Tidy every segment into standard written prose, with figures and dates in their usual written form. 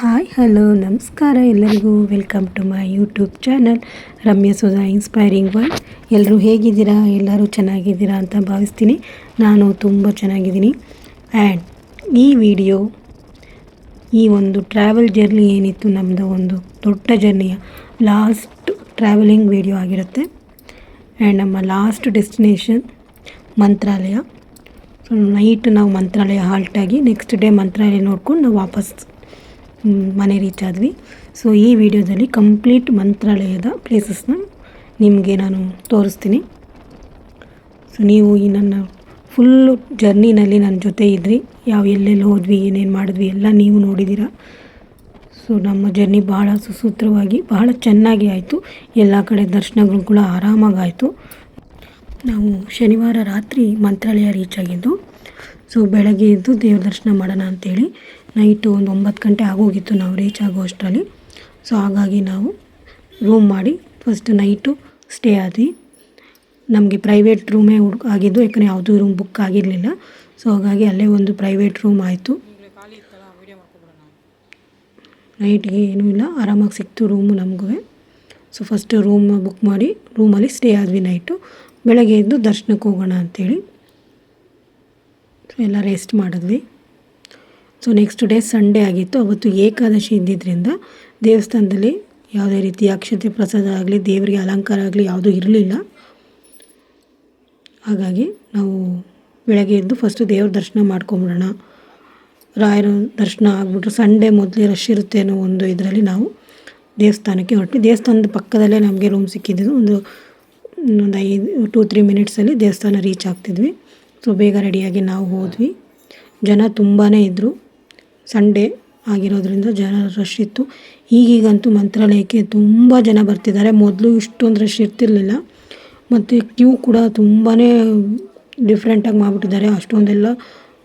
Hi hello ನಮಸ್ಕಾರ ಎಲ್ಲರಿಗೂ. Welcome to my YouTube channel Ramya Sudha inspiring world. ಎಲ್ಲರೂ ಹೇಗಿದ್ದೀರಾ? ಎಲ್ಲರೂ ಚೆನ್ನಾಗಿದ್ದೀರಾ ಅಂತ ಭಾವಿಸ್ತೀನಿ. ನಾನು ತುಂಬ ಚೆನ್ನಾಗಿದ್ದೀನಿ. ಆ್ಯಂಡ್ ಈ ವಿಡಿಯೋ ಈ ಒಂದು ಟ್ರಾವೆಲ್ ಜರ್ನಿ ಏನಿತ್ತು ನಮ್ಮದು ಒಂದು ದೊಡ್ಡ ಜರ್ನಿಯ ಲಾಸ್ಟ್ ಟ್ರಾವೆಲಿಂಗ್ ವಿಡಿಯೋ ಆಗಿರುತ್ತೆ. ಆ್ಯಂಡ್ ನಮ್ಮ ಲಾಸ್ಟ್ ಡೆಸ್ಟಿನೇಷನ್ ಮಂತ್ರಾಲಯ. ಸೊ ನೈಟ್ ನಾವು ಮಂತ್ರಾಲಯ ಹಾಲ್ಟಾಗಿ ನೆಕ್ಸ್ಟ್ ಡೇ ಮಂತ್ರಾಲಯ ನೋಡ್ಕೊಂಡು ನಾವು ವಾಪಸ್ ಮನೆ ರೀಚ್ ಆದ್ವಿ. ಸೊ ಈ ವಿಡಿಯೋದಲ್ಲಿ ಕಂಪ್ಲೀಟ್ ಮಂತ್ರಾಲಯದ ಪ್ಲೇಸಸ್ನ ನಿಮಗೆ ನಾನು ತೋರಿಸ್ತೀನಿ. ಸೊ ನೀವು ಈ ನನ್ನ ಫುಲ್ಲು ಜರ್ನಿನಲ್ಲಿ ನನ್ನ ಜೊತೆ ಇದ್ರಿ. ಎಲ್ಲೆಲ್ಲಿ ಹೋದ್ವಿ, ಏನೇನು ಮಾಡಿದ್ವಿ ಎಲ್ಲ ನೀವು ನೋಡಿದ್ದೀರ. ಸೊ ನಮ್ಮ ಜರ್ನಿ ಬಹಳ ಸುಸೂತ್ರವಾಗಿ ಬಹಳ ಚೆನ್ನಾಗಿ ಆಯಿತು. ಎಲ್ಲ ಕಡೆ ದರ್ಶನಗಳು ಕೂಡ ಆರಾಮಾಗಾಯಿತು. ನಾವು ಶನಿವಾರ ರಾತ್ರಿ ಮಂತ್ರಾಲಯ ರೀಚ್ ಆಗಿದ್ದು. ಸೊ ಬೆಳಗ್ಗೆ ಎದ್ದು ದೇವ್ರ ದರ್ಶನ ಮಾಡೋಣ ಅಂಥೇಳಿ ನೈಟು ಒಂದು 9 ಗಂಟೆ ಆಗೋಗಿತ್ತು ನಾವು ರೀಚ್ ಆಗೋ ಅಷ್ಟರಲ್ಲಿ. ಸೊ ಹಾಗಾಗಿ ನಾವು ರೂಮ್ ಮಾಡಿ ಫಸ್ಟ್ ನೈಟು ಸ್ಟೇ ಆದ್ವಿ. ನಮಗೆ ಪ್ರೈವೇಟ್ ರೂಮೇ ಆಗಿದ್ದು, ಯಾಕಂದರೆ ಯಾವುದೂ ರೂಮ್ ಬುಕ್ ಆಗಿರಲಿಲ್ಲ. ಸೊ ಹಾಗಾಗಿ ಅಲ್ಲೇ ಒಂದು ಪ್ರೈವೇಟ್ ರೂಮ್ ಆಯಿತು. ನೈಟ್ಗೆ ಏನೂ ಇಲ್ಲ, ಆರಾಮಾಗಿ ಸಿಕ್ತು ರೂಮು ನಮಗೂ. ಸೊ ಫಸ್ಟು ರೂಮ್ ಬುಕ್ ಮಾಡಿ ರೂಮಲ್ಲಿ ಸ್ಟೇ ಆದ್ವಿ ನೈಟು. ಬೆಳಗ್ಗೆ ಎದ್ದು ದರ್ಶನಕ್ಕೆ ಹೋಗೋಣ ಅಂಥೇಳಿ ಎಲ್ಲ ರೆಸ್ಟ್ ಮಾಡಿದ್ವಿ. ಸೊ ನೆಕ್ಸ್ಟ್ ಡೇ ಸಂಡೇ ಆಗಿತ್ತು. ಅವತ್ತು ಏಕಾದಶಿ ಇದ್ದಿದ್ದರಿಂದ ದೇವಸ್ಥಾನದಲ್ಲಿ ಯಾವುದೇ ರೀತಿ ಅಕ್ಷತೆ ಪ್ರಸಾದ ಆಗಲಿ ದೇವರಿಗೆ ಅಲಂಕಾರ ಆಗಲಿ ಯಾವುದೂ ಇರಲಿಲ್ಲ. ಹಾಗಾಗಿ ನಾವು ಬೆಳಗ್ಗೆ ಎದ್ದು ಫಸ್ಟು ದೇವ್ರ ದರ್ಶನ ಮಾಡ್ಕೊಂಬಿಡೋಣ, ರಾಯರ ದರ್ಶನ ಆಗಿಬಿಟ್ರು ಸಂಡೇ ಮೊದಲೇ ರಶ್ ಇರುತ್ತೆ ಅನ್ನೋ ಒಂದು ಇದರಲ್ಲಿ ನಾವು ದೇವಸ್ಥಾನಕ್ಕೆ ಹೊರಟ್ವಿ. ದೇವಸ್ಥಾನದ ಪಕ್ಕದಲ್ಲೇ ನಮಗೆ ರೂಮ್ ಸಿಕ್ಕಿದ್ದು. ಒಂದು 2-3 ಮಿನಿಟ್ಸಲ್ಲಿ ದೇವಸ್ಥಾನ ರೀಚ್ ಆಗ್ತಿದ್ವಿ. ಸೊ ಬೇಗ ರೆಡಿಯಾಗಿ ನಾವು ಹೋದ್ವಿ. ಜನ ತುಂಬಾ ಇದ್ದರು. ಸಂಡೇ ಆಗಿರೋದ್ರಿಂದ ಜನ ರಶ್ ಇತ್ತು. ಈಗೀಗಂತೂ ಮಂತ್ರಾಲಯಕ್ಕೆ ತುಂಬ ಜನ ಬರ್ತಿದ್ದಾರೆ. ಮೊದಲು ಇಷ್ಟೊಂದು ರಶ್ ಇರ್ತಿರ್ಲಿಲ್ಲ. ಮತ್ತು ಕ್ಯೂ ಕೂಡ ತುಂಬಾ ಡಿಫ್ರೆಂಟಾಗಿ ಮಾಡಿಬಿಟ್ಟಿದ್ದಾರೆ. ಅಷ್ಟೊಂದೆಲ್ಲ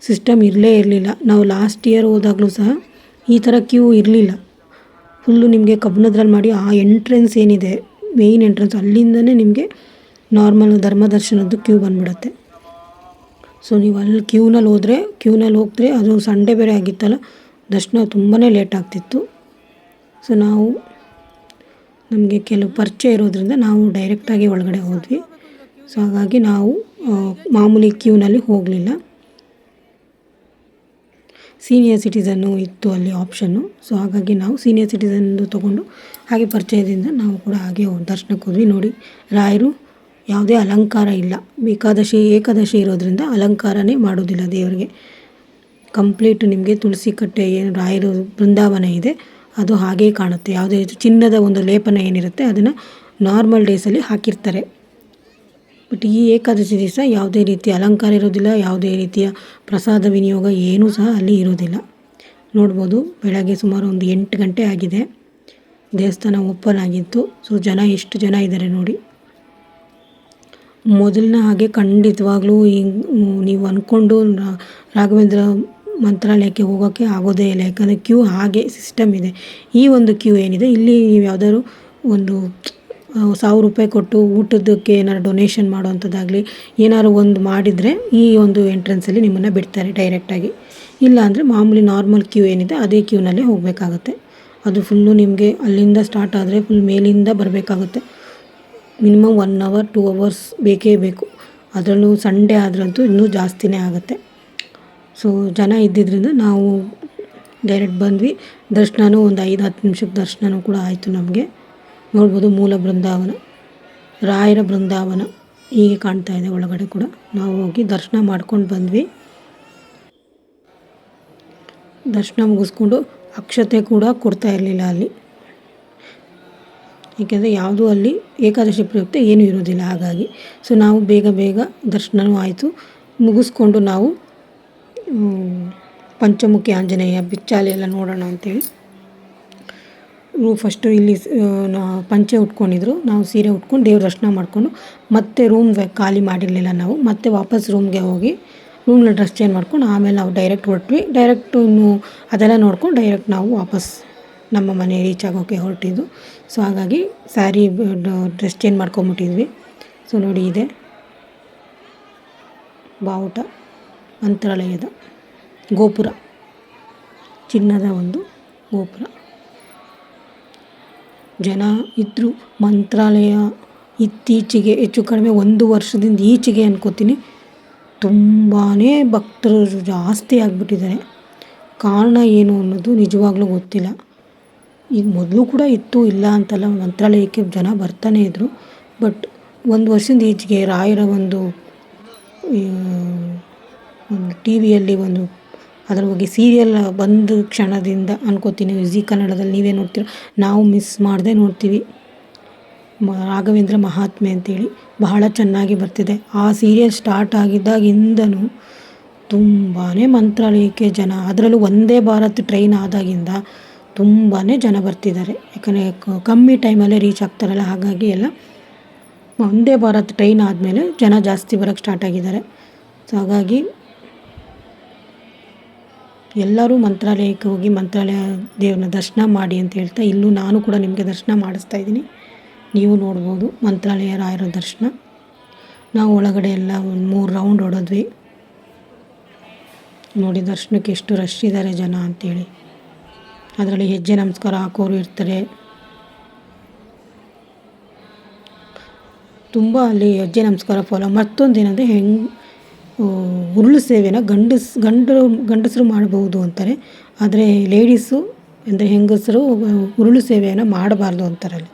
ಸಿಸ್ಟಮ್ ಇರಲೇ ಇರಲಿಲ್ಲ. ನಾವು ಲಾಸ್ಟ್ ಇಯರ್ ಹೋದಾಗಲೂ ಸಹ ಈ ಥರ ಕ್ಯೂ ಇರಲಿಲ್ಲ. ಫುಲ್ಲು ನಿಮಗೆ ಕಬ್ಬಣದ್ರಲ್ಲಿ ಮಾಡಿ ಆ ಎಂಟ್ರೆನ್ಸ್ ಏನಿದೆ ಮೇಯ್ನ್ ಎಂಟ್ರೆನ್ಸ್ ಅಲ್ಲಿಂದನೇ ನಿಮಗೆ ನಾರ್ಮಲ್ ಧರ್ಮದರ್ಶನದ್ದು ಕ್ಯೂ ಬಂದುಬಿಡುತ್ತೆ. ಸೊ ನೀವು ಅಲ್ಲಿ ಕ್ಯೂನಲ್ಲಿ ಹೋದರೆ ಅದು ಸಂಡೇ ಬೇರೆ ಆಗಿತ್ತಲ್ಲ, ದರ್ಶನ ತುಂಬಾ ಲೇಟ್ ಆಗ್ತಿತ್ತು. ಸೊ ನಮಗೆ ಕೆಲವು ಪರಿಚಯ ಇರೋದ್ರಿಂದ ನಾವು ಡೈರೆಕ್ಟಾಗಿ ಒಳಗಡೆ ಹೋದ್ವಿ. ಸೊ ಹಾಗಾಗಿ ನಾವು ಮಾಮೂಲಿ ಕ್ಯೂನಲ್ಲಿ ಹೋಗಲಿಲ್ಲ. ಸೀನಿಯರ್ ಸಿಟಿಸನ್ನು ಇತ್ತು ಅಲ್ಲಿ ಆಪ್ಷನ್ನು. ಸೊ ಹಾಗಾಗಿ ನಾವು ಸೀನಿಯರ್ ಸಿಟಿಸನ್ದು ತೊಗೊಂಡು ಹಾಗೆ ಪರಿಚಯದಿಂದ ನಾವು ಕೂಡ ಹಾಗೆ ದರ್ಶನಕ್ಕೆ ಹೋದ್ವಿ. ನೋಡಿ, ರಾಯರು ಯಾವುದೇ ಅಲಂಕಾರ ಇಲ್ಲ. ಏಕಾದಶಿ ಇರೋದ್ರಿಂದ ಅಲಂಕಾರನೇ ಮಾಡೋದಿಲ್ಲ ದೇವರಿಗೆ. ಕಂಪ್ಲೀಟ್ ನಿಮಗೆ ತುಳಸಿ ಕಟ್ಟೆ ಏನು ರಾಯರು ಬೃಂದಾವನ ಇದೆ ಅದು ಹಾಗೇ ಕಾಣುತ್ತೆ. ಯಾವುದೇ ಚಿನ್ನದ ಒಂದು ಲೇಪನ ಏನಿರುತ್ತೆ ಅದನ್ನು ನಾರ್ಮಲ್ ಡೇಸಲ್ಲಿ ಹಾಕಿರ್ತಾರೆ. ಬಟ್ ಈ ಏಕಾದಶಿ ದಿವಸ ಯಾವುದೇ ರೀತಿಯ ಅಲಂಕಾರ ಇರೋದಿಲ್ಲ, ಯಾವುದೇ ರೀತಿಯ ಪ್ರಸಾದ ವಿನಿಯೋಗ ಏನೂ ಸಹ ಅಲ್ಲಿ ಇರೋದಿಲ್ಲ. ನೋಡ್ಬೋದು, ಬೆಳಗ್ಗೆ ಸುಮಾರು ಒಂದು 8 ಗಂಟೆ ಆಗಿದೆ. ದೇವಸ್ಥಾನ ಓಪನ್ ಆಗಿತ್ತು. ಸೊ ಜನ ಎಷ್ಟು ಜನ ಇದ್ದಾರೆ ನೋಡಿ. ಮೊದಲನೇ ಹಾಗೆ ಖಂಡಿತವಾಗ್ಲೂ ನೀವು ಅಂದ್ಕೊಂಡು ರಾಘವೇಂದ್ರ ಮಂತ್ರಾಲಯಕ್ಕೆ ಹೋಗೋಕ್ಕೆ ಆಗೋದೇ ಇಲ್ಲ. ಯಾಕಂದರೆ ಕ್ಯೂ ಹಾಗೆ ಸಿಸ್ಟಮ್ ಇದೆ. ಈ ಒಂದು ಕ್ಯೂ ಏನಿದೆ ಇಲ್ಲಿ, ನೀವು ಯಾವುದಾದ್ರು ಒಂದು 1000 ರೂಪಾಯಿ ಕೊಟ್ಟು ಊಟದಕ್ಕೆ ಏನಾದ್ರು ಡೊನೇಷನ್ ಮಾಡೋವಂಥದ್ದಾಗಲಿ ಏನಾದ್ರು ಒಂದು ಮಾಡಿದರೆ ಈ ಒಂದು ಎಂಟ್ರೆನ್ಸಲ್ಲಿ ನಿಮ್ಮನ್ನು ಬಿಡ್ತಾರೆ ಡೈರೆಕ್ಟಾಗಿ. ಇಲ್ಲ ಅಂದರೆ ಮಾಮೂಲಿ ನಾರ್ಮಲ್ ಕ್ಯೂ ಏನಿದೆ ಅದೇ ಕ್ಯೂನಲ್ಲೇ ಹೋಗಬೇಕಾಗತ್ತೆ. ಅದು ಫುಲ್ಲು ನಿಮಗೆ ಅಲ್ಲಿಂದ ಸ್ಟಾರ್ಟ್ ಆದರೆ ಫುಲ್ ಮೇಲಿಂದ ಬರಬೇಕಾಗುತ್ತೆ. ಮಿನಿಮಮ್ 1 hour 2 hours ಬೇಕೇ ಬೇಕು. ಅದರಲ್ಲೂ ಸಂಡೇ ಆದ್ರಂತೂ ಇನ್ನೂ ಜಾಸ್ತಿನೇ ಆಗುತ್ತೆ. ಸೊ ಜನ ಇದ್ದಿದ್ದರಿಂದ ನಾವು ಡೈರೆಕ್ಟ್ ಬಂದ್ವಿ. ದರ್ಶನವೂ ಒಂದು 5-10 ನಿಮಿಷಕ್ಕೆ ದರ್ಶನವೂ ಕೂಡ ಆಯಿತು ನಮಗೆ. ನೋಡ್ಬೋದು, ಮೂಲ ಬೃಂದಾವನ, ರಾಯರ ಬೃಂದಾವನ ಹೀಗೆ ಕಾಣ್ತಾ ಇದೆ ಒಳಗಡೆ ಕೂಡ. ನಾವು ಹೋಗಿ ದರ್ಶನ ಮಾಡ್ಕೊಂಡು ಬಂದ್ವಿ. ದರ್ಶನ ಮುಗಿಸ್ಕೊಂಡು ಅಕ್ಷತೆ ಕೂಡ ಕೊಡ್ತಾ ಇರಲಿಲ್ಲ ಅಲ್ಲಿ, ಏಕೆಂದರೆ ಯಾವುದೂ ಅಲ್ಲಿ ಏಕಾದಶಿ ಪ್ರಯುಕ್ತ ಏನೂ ಇರೋದಿಲ್ಲ. ಹಾಗಾಗಿ ಸೊ ನಾವು ಬೇಗ ದರ್ಶನವೂ ಆಯಿತು. ಮುಗಿಸ್ಕೊಂಡು ನಾವು ಪಂಚಮುಖಿ ಆಂಜನೇಯ, ಬಿಚ್ಚಾಲಿ ಎಲ್ಲ ನೋಡೋಣ ಅಂಥೇಳಿ ಫಸ್ಟು ಇಲ್ಲಿ ಪಂಚೆ ಉಟ್ಕೊಂಡಿದ್ರು. ನಾವು ಸೀರೆ ಉಟ್ಕೊಂಡು ದೇವ್ರ ದರ್ಶನ ಮಾಡಿಕೊಂಡು ಮತ್ತೆ ರೂಮ್ ಖಾಲಿ ಮಾಡಿರಲಿಲ್ಲ ನಾವು. ಮತ್ತೆ ವಾಪಸ್ ರೂಮ್ಗೆ ಹೋಗಿ ರೂಮ್ನ ಡ್ರೆಸ್ ಚೇಂಜ್ ಮಾಡ್ಕೊಂಡು ಆಮೇಲೆ ನಾವು ಡೈರೆಕ್ಟ್ ಹೊರಟ್ವಿ. ಅದೆಲ್ಲ ನೋಡ್ಕೊಂಡು ಡೈರೆಕ್ಟ್ ನಾವು ವಾಪಸ್ ನಮ್ಮ ಮನೆ ರೀಚ್ ಆಗೋಕ್ಕೆ ಹೊರಟಿದ್ದು. ಸೊ ಹಾಗಾಗಿ ಸ್ಯಾರಿ ಡ್ರೆಸ್ ಚೇಂಜ್ ಮಾಡ್ಕೊಂಬಿಟ್ಟಿದ್ವಿ. ಸೊ ನೋಡಿ, ಇದೆ ಬಾವುಟ, ಮಂತ್ರಾಲಯದ ಗೋಪುರ, ಚಿನ್ನದ ಒಂದು ಗೋಪುರ. ಜನ ಇದ್ದರು. ಮಂತ್ರಾಲಯ ಇತ್ತೀಚೆಗೆ ಹೆಚ್ಚು ಕಡಿಮೆ 1 ವರ್ಷದಿಂದ ಈಚೆಗೆ ಅನ್ಕೋತೀನಿ ತುಂಬಾ ಭಕ್ತರು ಜಾಸ್ತಿ ಆಗಿಬಿಟ್ಟಿದ್ದಾರೆ. ಕಾರಣ ಏನು ಅನ್ನೋದು ನಿಜವಾಗ್ಲೂ ಗೊತ್ತಿಲ್ಲ. ಈಗ ಮೊದಲು ಕೂಡ ಇತ್ತು, ಇಲ್ಲ ಅಂತಲ್ಲ, ಮಂತ್ರಾಲಯಕ್ಕೆ ಜನ ಬರ್ತಾನೆ ಇದ್ದರು. ಬಟ್ 1 ವರ್ಷದಿಂದ ಈಚೆಗೆ ರಾಯರ ಒಂದು ಟಿ ವಿಯಲ್ಲಿ ಅದರ ಬಗ್ಗೆ ಸೀರಿಯಲ್ ಬಂದ ಕ್ಷಣದಿಂದ ಅನ್ಕೋತೀನಿ, ಜೀ ಕನ್ನಡದಲ್ಲಿ ನೀವೇ ನೋಡ್ತೀರ, ನಾವು ಮಿಸ್ ಮಾಡದೆ ನೋಡ್ತೀವಿ. ರಾಘವೇಂದ್ರ ಮಹಾತ್ಮೆ ಅಂತೇಳಿ ಬಹಳ ಚೆನ್ನಾಗಿ ಬರ್ತಿದೆ. ಆ ಸೀರಿಯಲ್ ಸ್ಟಾರ್ಟ್ ಆಗಿದ್ದಾಗಿಂದನೂ ತುಂಬಾ ಮಂತ್ರಾಲಯಕ್ಕೆ ಜನ, ಅದರಲ್ಲೂ ವಂದೇ ಭಾರತ್ ಟ್ರೈನ್ ಆದಾಗಿಂದ ತುಂಬಾ ಜನ ಬರ್ತಿದ್ದಾರೆ. ಯಾಕಂದರೆ ಕಮ್ಮಿ ಟೈಮಲ್ಲೇ ರೀಚ್ ಆಗ್ತಾರಲ್ಲ, ಹಾಗಾಗಿ ಎಲ್ಲ ವಂದೇ ಭಾರತ್ ಟ್ರೈನ್ ಆದಮೇಲೆ ಜನ ಜಾಸ್ತಿ ಬರೋಕ್ಕೆ ಸ್ಟಾರ್ಟ್ ಆಗಿದ್ದಾರೆ. ಸೊ ಹಾಗಾಗಿ ಎಲ್ಲರೂ ಮಂತ್ರಾಲಯಕ್ಕೆ ಹೋಗಿ ಮಂತ್ರಾಲಯ ದೇವ್ರನ್ನ ದರ್ಶನ ಮಾಡಿ ಅಂತ ಹೇಳ್ತಾ, ಇಲ್ಲೂ ನಾನು ಕೂಡ ನಿಮಗೆ ದರ್ಶನ ಮಾಡಿಸ್ತಾ ಇದ್ದೀನಿ. ನೀವು ನೋಡ್ಬೋದು ಮಂತ್ರಾಲಯ ರಾಯರ ದರ್ಶನ. ನಾವು ಒಳಗಡೆ ಎಲ್ಲ ಒಂದು 3 ರೌಂಡ್ ಹೊಡೆದ್ವಿ. ನೋಡಿ ದರ್ಶನಕ್ಕೆ ಎಷ್ಟು ರಶ್ ಇದ್ದಾರೆ ಜನ ಅಂಥೇಳಿ. ಅದರಲ್ಲಿ ಹೆಜ್ಜೆ ನಮಸ್ಕಾರ ಹಾಕೋರು ಇರ್ತಾರೆ. ತುಂಬ ಅಲ್ಲಿ ಹೆಜ್ಜೆ ನಮಸ್ಕಾರ ಫಾಲೋ. ಮತ್ತೊಂದೇನೆಂದರೆ ಉರುಳು ಸೇವೆನ ಗಂಡಸರು ಮಾಡಬಹುದು ಅಂತಾರೆ. ಆದರೆ ಲೇಡೀಸು ಅಂದರೆ ಹೆಂಗಸರು ಉರುಳು ಸೇವೆಯನ್ನು ಮಾಡಬಾರ್ದು ಅಂತಾರಲ್ಲಿ.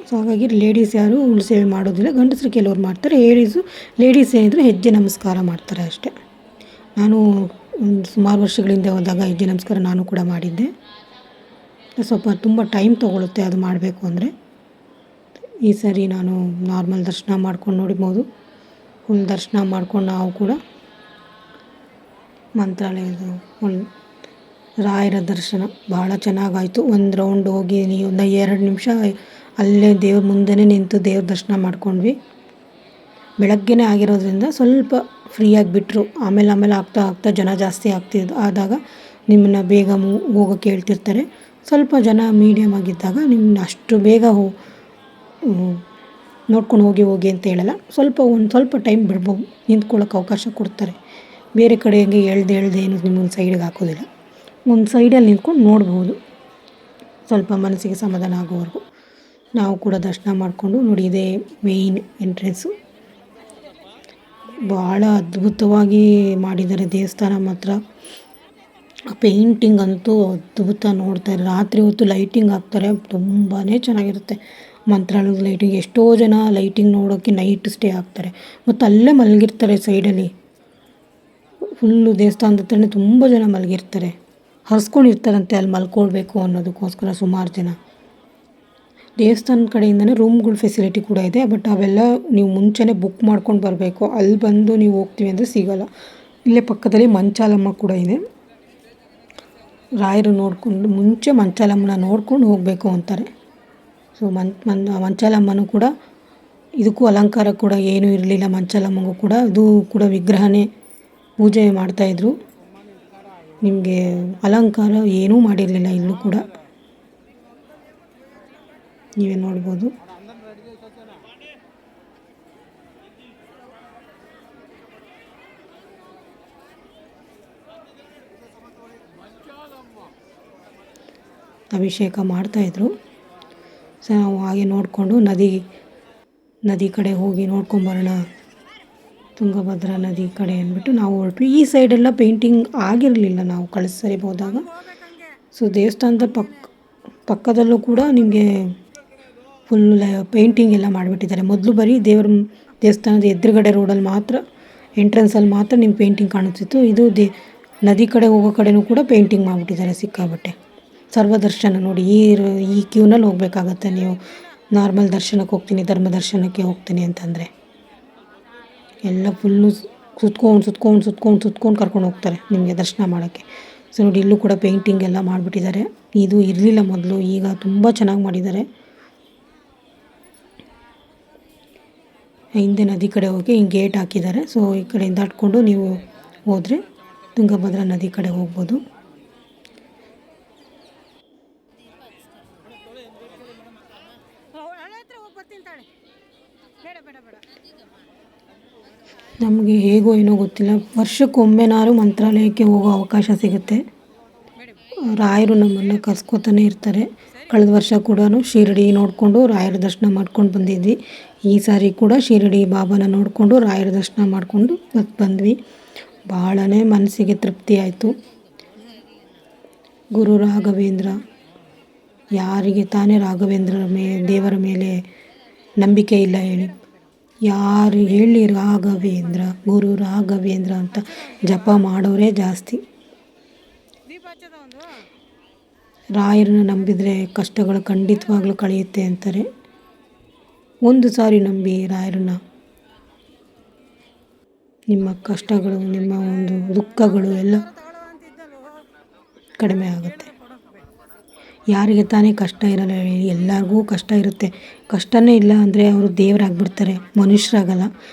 ಸೊ ಹಾಗಾಗಿ ಲೇಡೀಸ್ ಯಾರು ಉರುಳು ಸೇವೆ ಮಾಡೋದಿಲ್ಲ, ಗಂಡಸರು ಕೆಲವ್ರು ಮಾಡ್ತಾರೆ. ಲೇಡೀಸ್ ಏನಿದ್ರು ಹೆಜ್ಜೆ ನಮಸ್ಕಾರ ಮಾಡ್ತಾರೆ ಅಷ್ಟೇ. ನಾನು ಒಂದು ಸುಮಾರು ವರ್ಷಗಳಿಂದ ಹೋದಾಗ ಹೆಜ್ಜೆ ನಮಸ್ಕಾರ ನಾನು ಕೂಡ ಮಾಡಿದ್ದೆ. ಸ್ವಲ್ಪ ತುಂಬ ಟೈಮ್ ತೊಗೊಳುತ್ತೆ ಅದು ಮಾಡಬೇಕು ಅಂದರೆ. ಈ ಸರಿ ನಾನು ನಾರ್ಮಲ್ ದರ್ಶನ ಮಾಡ್ಕೊಂಡು ನೋಡ್ಬೋದು. ಫುಲ್ ದರ್ಶನ ಮಾಡ್ಕೊಂಡು ನಾವು ಕೂಡ ಮಂತ್ರಾಲಯದ ರಾಯರ ದರ್ಶನ ಭಾಳ ಚೆನ್ನಾಗಾಯಿತು. ಒಂದು ರೌಂಡ್ ಹೋಗಿ ಒಂದು 2 ನಿಮಿಷ ಅಲ್ಲೇ ದೇವ್ರ ಮುಂದೆನೇ ನಿಂತು ದೇವ್ರ ದರ್ಶನ ಮಾಡ್ಕೊಂಡ್ವಿ. ಬೆಳಗ್ಗೆನೇ ಆಗಿರೋದ್ರಿಂದ ಸ್ವಲ್ಪ ಫ್ರೀಯಾಗಿ ಬಿಟ್ಟರು. ಆಮೇಲೆ ಆಗ್ತಾ ಜನ ಜಾಸ್ತಿ ಆದಾಗ ನಿಮ್ಮನ್ನು ಬೇಗ ಹೋಗೋಕ್ಕೆ ಹೇಳ್ತಿರ್ತಾರೆ. ಸ್ವಲ್ಪ ಜನ ಮೀಡಿಯಮ್ ಆಗಿದ್ದಾಗ ನಿಮ್ಮನ್ನ ಅಷ್ಟು ಬೇಗ ನೋಡ್ಕೊಂಡು ಹೋಗಿ ಅಂತ ಹೇಳಲ್ಲ. ಸ್ವಲ್ಪ ಟೈಮ್ ಬಿಡ್ಬೋದು, ನಿಂತ್ಕೊಳ್ಳೋಕೆ ಅವಕಾಶ ಕೊಡ್ತಾರೆ. ಬೇರೆ ಕಡೆ ಹಂಗೆ ಎಳ್ದು ಏನು ನಿಮ್ಮೊಂದು ಸೈಡಿಗೆ ಹಾಕೋದಿಲ್ಲ. ಒಂದು ಸೈಡಲ್ಲಿ ನಿಂತ್ಕೊಂಡು ನೋಡ್ಬೋದು, ಸ್ವಲ್ಪ ಮನಸ್ಸಿಗೆ ಸಮಾಧಾನ ಆಗೋವರೆಗೂ. ನಾವು ಕೂಡ ದರ್ಶನ ಮಾಡಿಕೊಂಡು ನೋಡಿ, ಇದೇ ಮೇಯ್ನ್ ಎಂಟ್ರೆನ್ಸು. ಭಾಳ ಅದ್ಭುತವಾಗಿ ಮಾಡಿದ್ದಾರೆ ದೇವಸ್ಥಾನ ಮಾತ್ರ. ಪೇಂಟಿಂಗ್ ಅಂತೂ ಅದ್ಭುತ. ನೋಡ್ತಾರೆ ರಾತ್ರಿ ಹೊತ್ತು ಲೈಟಿಂಗ್ ಹಾಕ್ತಾರೆ, ತುಂಬಾ ಚೆನ್ನಾಗಿರುತ್ತೆ ಮಂತ್ರಾಲಯದ ಲೈಟಿಂಗ್. ಎಷ್ಟೋ ಜನ ಲೈಟಿಂಗ್ ನೋಡೋಕ್ಕೆ ನೈಟ್ ಸ್ಟೇ ಆಗ್ತಾರೆ ಮತ್ತು ಅಲ್ಲೇ ಮಲಗಿರ್ತಾರೆ ಸೈಡಲ್ಲಿ. ಫುಲ್ಲು ದೇವಸ್ಥಾನದ ಹತ್ರನೇ ತುಂಬ ಜನ ಮಲಗಿರ್ತಾರೆ, ಹರಿಸ್ಕೊಂಡಿರ್ತಾರಂತೆ ಅಲ್ಲಿ ಮಲ್ಕೊಳ್ಬೇಕು ಅನ್ನೋದಕ್ಕೋಸ್ಕರ ಸುಮಾರು ಜನ. ದೇವಸ್ಥಾನದ ಕಡೆಯಿಂದನೇ ರೂಮ್ಗಳ ಫೆಸಿಲಿಟಿ ಕೂಡ ಇದೆ. ಬಟ್ ಅವೆಲ್ಲ ನೀವು ಮುಂಚೆನೇ ಬುಕ್ ಮಾಡ್ಕೊಂಡು ಬರಬೇಕು. ಅಲ್ಲಿ ಬಂದು ನೀವು ಹೋಗ್ತೀವಿ ಅಂದರೆ ಸಿಗೋಲ್ಲ. ಇಲ್ಲೇ ಪಕ್ಕದಲ್ಲಿ ಮಂಚಾಲಮ್ಮ ಕೂಡ ಇದೆ. ರಾಯರು ನೋಡಿಕೊಂಡು ಮುಂಚೆ ಮಂಚಾಲಮ್ಮನ ನೋಡ್ಕೊಂಡು ಹೋಗಬೇಕು ಅಂತಾರೆ. ಸೊ ಮಂಚಾಲಮ್ಮನೂ ಕೂಡ ಇದಕ್ಕೂ ಅಲಂಕಾರ ಕೂಡ ಏನೂ ಇರಲಿಲ್ಲ. ಮಂಚಾಲಮ್ಮಗೂ ಕೂಡ ಇದು ಕೂಡ ವಿಗ್ರಹನೇ ಪೂಜೆ ಮಾಡ್ತಾಯಿದ್ರು. ನಿಮಗೆ ಅಲಂಕಾರ ಏನೂ ಮಾಡಿರಲಿಲ್ಲ ಇಲ್ಲೂ ಕೂಡ, ನೀವೇ ನೋಡ್ಬೋದು. ಅಭಿಷೇಕ ಮಾಡ್ತಾಯಿದ್ರು. ಸೊ ನಾವು ಹಾಗೆ ನೋಡಿಕೊಂಡು ನದಿ ಕಡೆ ಹೋಗಿ ನೋಡ್ಕೊಂಬರೋಣ, ತುಂಗಭದ್ರಾ ನದಿ ಕಡೆ ಅಂದ್ಬಿಟ್ಟು ನಾವು ಹೊರಟ್ವಿ. ಈ ಸೈಡೆಲ್ಲ ಪೇಂಟಿಂಗ್ ಆಗಿರಲಿಲ್ಲ ನಾವು ಕಳೆದ ಸರಿ ಹೋದಾಗ. ಸೊ ದೇವಸ್ಥಾನದ ಪಕ್ಕದಲ್ಲೂ ಕೂಡ ನಿಮಗೆ ಫುಲ್ ಪೇಂಟಿಂಗ್ ಎಲ್ಲ ಮಾಡಿಬಿಟ್ಟಿದ್ದಾರೆ. ಮೊದಲು ಬರೀ ದೇವಸ್ಥಾನದ ಎದುರುಗಡೆ ರೋಡಲ್ಲಿ ಮಾತ್ರ, ಎಂಟ್ರೆನ್ಸಲ್ಲಿ ಮಾತ್ರ ನಿಮ್ಗೆ ಪೇಂಟಿಂಗ್ ಕಾಣಿಸ್ತಿತ್ತು. ಇದು ನದಿ ಕಡೆ ಹೋಗೋ ಕಡೆನೂ ಕೂಡ ಪೇಂಟಿಂಗ್ ಮಾಡಿಬಿಟ್ಟಿದ್ದಾರೆ ಸಿಕ್ಕಾಬಟ್ಟೆ. ಸರ್ವದರ್ಶನ ನೋಡಿ, ಈ ಕ್ಯೂನಲ್ಲಿ ಹೋಗಬೇಕಾಗತ್ತೆ ನೀವು. ನಾರ್ಮಲ್ ದರ್ಶನಕ್ಕೆ ಹೋಗ್ತೀನಿ, ಧರ್ಮ ದರ್ಶನಕ್ಕೆ ಹೋಗ್ತೀನಿ ಅಂತಂದರೆ ಎಲ್ಲ ಫುಲ್ಲು ಸುತ್ಕೊಂಡು ಕರ್ಕೊಂಡು ಹೋಗ್ತಾರೆ ನಿಮಗೆ ದರ್ಶನ ಮಾಡೋಕ್ಕೆ. ಸೊ ನೋಡಿ, ಇಲ್ಲೂ ಕೂಡ ಪೇಂಟಿಂಗ್ ಎಲ್ಲ ಮಾಡಿಬಿಟ್ಟಿದ್ದಾರೆ. ಇದು ಇರಲಿಲ್ಲ ಮೊದಲು, ಈಗ ತುಂಬ ಚೆನ್ನಾಗಿ ಮಾಡಿದ್ದಾರೆ. ಹಿಂದೆ ನದಿ ಕಡೆ ಹೋಗಿ ಹಿಂಗೆ ಗೇಟ್ ಹಾಕಿದ್ದಾರೆ. ಸೊ ಈ ಕಡೆಯಿಂದ ದಾಟ್ಕೊಂಡು ನೀವು ಹೋದರೆ ತುಂಗಭದ್ರಾ ನದಿ ಕಡೆ ಹೋಗ್ಬೋದು. ನಮಗೆ ಹೇಗೋ ಏನೋ ಗೊತ್ತಿಲ್ಲ, ವರ್ಷಕ್ಕೊಮ್ಮೆನಾದ್ರು ಮಂತ್ರಾಲಯಕ್ಕೆ ಹೋಗೋ ಅವಕಾಶ ಸಿಗುತ್ತೆ. ರಾಯರು ನಮ್ಮನ್ನು ಕರ್ಸ್ಕೊತಾನೆ ಇರ್ತಾರೆ. ಕಳೆದ ವರ್ಷ ಕೂಡ ಶಿರಡಿ ನೋಡಿಕೊಂಡು ರಾಯರ ದರ್ಶನ ಮಾಡ್ಕೊಂಡು ಬಂದಿದ್ವಿ. ಈ ಸಾರಿ ಕೂಡ ಶಿರಡಿ ಬಾಬಾನ ನೋಡಿಕೊಂಡು ರಾಯರ ದರ್ಶನ ಮಾಡಿಕೊಂಡು ಬಂದ್ವಿ. ಭಾಳನೇ ಮನಸ್ಸಿಗೆ ತೃಪ್ತಿ ಆಯಿತು. ಗುರು ರಾಘವೇಂದ್ರ, ಯಾರಿಗೆ ತಾನೇ ರಾಘವೇಂದ್ರರ ದೇವರ ಮೇಲೆ ನಂಬಿಕೆ ಇಲ್ಲ ಹೇಳಿ? ಯಾರು ಹೇಳಿ ರಾಘವೇಂದ್ರ, ಗುರು ರಾಘವೇಂದ್ರ ಅಂತ ಜಪ ಮಾಡೋರೇ ಜಾಸ್ತಿ. ರಾಯರನ್ನ ನಂಬಿದರೆ ಕಷ್ಟಗಳು ಖಂಡಿತವಾಗ್ಲೂ ಕಳೆಯುತ್ತೆ ಅಂತಾರೆ. ಒಂದು ಸಾರಿ ನಂಬಿ ರಾಯರನ್ನ, ನಿಮ್ಮ ಕಷ್ಟಗಳು, ನಿಮ್ಮ ಒಂದು ದುಃಖಗಳು ಎಲ್ಲ ಕಡಿಮೆ ಆಗುತ್ತೆ. ಯಾರಿಗೆ ತಾನೇ ಕಷ್ಟ ಇರಲ್ಲ ಹೇಳಿ? ಎಲ್ಲರಿಗೂ ಕಷ್ಟ ಇರುತ್ತೆ. ಕಷ್ಟನೇ ಇಲ್ಲ ಅಂದರೆ ಅವರು ದೇವರಾಗ್ಬಿಡ್ತಾರೆ, ಮನುಷ್ಯರಾಗಲ್ಲ.